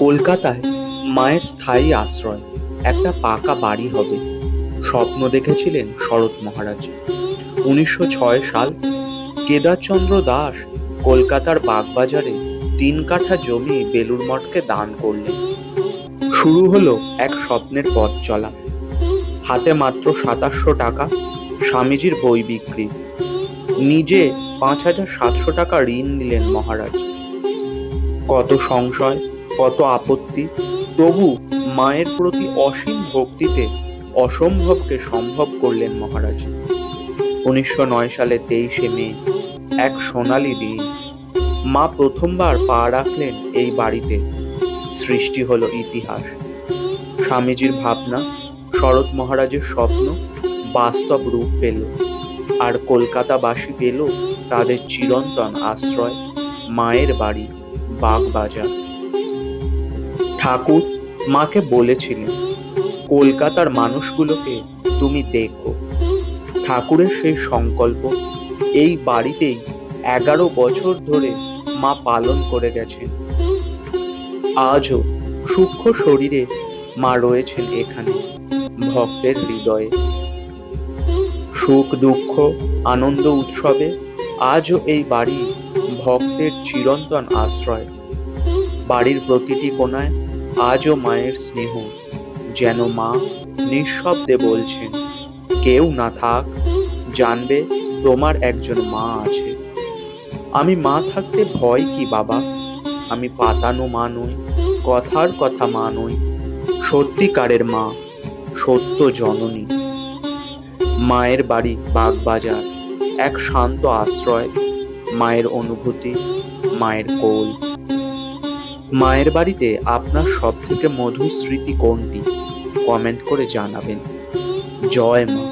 কলকাতায় মায়ের স্থায়ী আশ্রয়, একটা পাকা বাড়ি হবে, স্বপ্ন দেখেছিলেন শরৎ মহারাজ। 1906 সাল, কেদারচন্দ্র দাস কলকাতার বাগবাজারে 3 কাঠা জমি বেলুড় মঠকে দান করলেন। শুরু হলো এক স্বপ্নের পথ চলা। হাতে মাত্র 2700 টাকা, স্বামীজির বই বিক্রি, নিজে 5700 টাকা ঋণ নিলেন মহারাজ। কত সংশয়, কত আপত্তি, তবু মায়ের প্রতি অসীম ভক্তিতে অসম্ভবকে সম্ভব করলেন মহারাজ। 1909 সালে 23শে মে, এক সোনালী দিন, মা প্রথমবার পা রাখলেন এই বাড়িতে। সৃষ্টি হলো ইতিহাস। স্বামীজির ভাবনা, শরৎ মহারাজের স্বপ্ন বাস্তব রূপ পেল, আর কলকাতাবাসী পেল তাদের চিরন্তন আশ্রয়, মায়ের বাড়ি বাগবাজার। ঠাকুর মাকে বলেছিলেন, কলকাতার মানুষগুলোকে তুমি দেখো। ঠাকুরের সেই সংকল্প এই বাড়িতেই 11 বছর ধরে মা পালন করে গেছেন। আজও সূক্ষ্ম শরীরে মা রয়েছেন এখানে, ভক্তের হৃদয়ে। সুখ দুঃখ আনন্দ উৎসবে আজও এই বাড়ি ভক্তের চিরন্তন আশ্রয়। বাড়ির প্রতিটি কোণায় আজও মায়ের স্নেহ, যেন মা নিঃশব্দে বলছেন, কেউ না থাক, জানবে তোমার একজন মা আছে। আমি মা থাকতে ভয় কি বাবা? আমি পাতানো মা নই, কথার কথা মা নই, সত্যিকারের মা, সত্য জননী। মায়ের বাড়ি বাগবাজার এক শান্ত আশ্রয়, মায়ের অনুভূতি, মায়ের কোল। মায়ের বাড়িতে আপনার সব থেকে মধুর স্মৃতি কোনটি? কমেন্ট করে জানাবেন। জয় মা।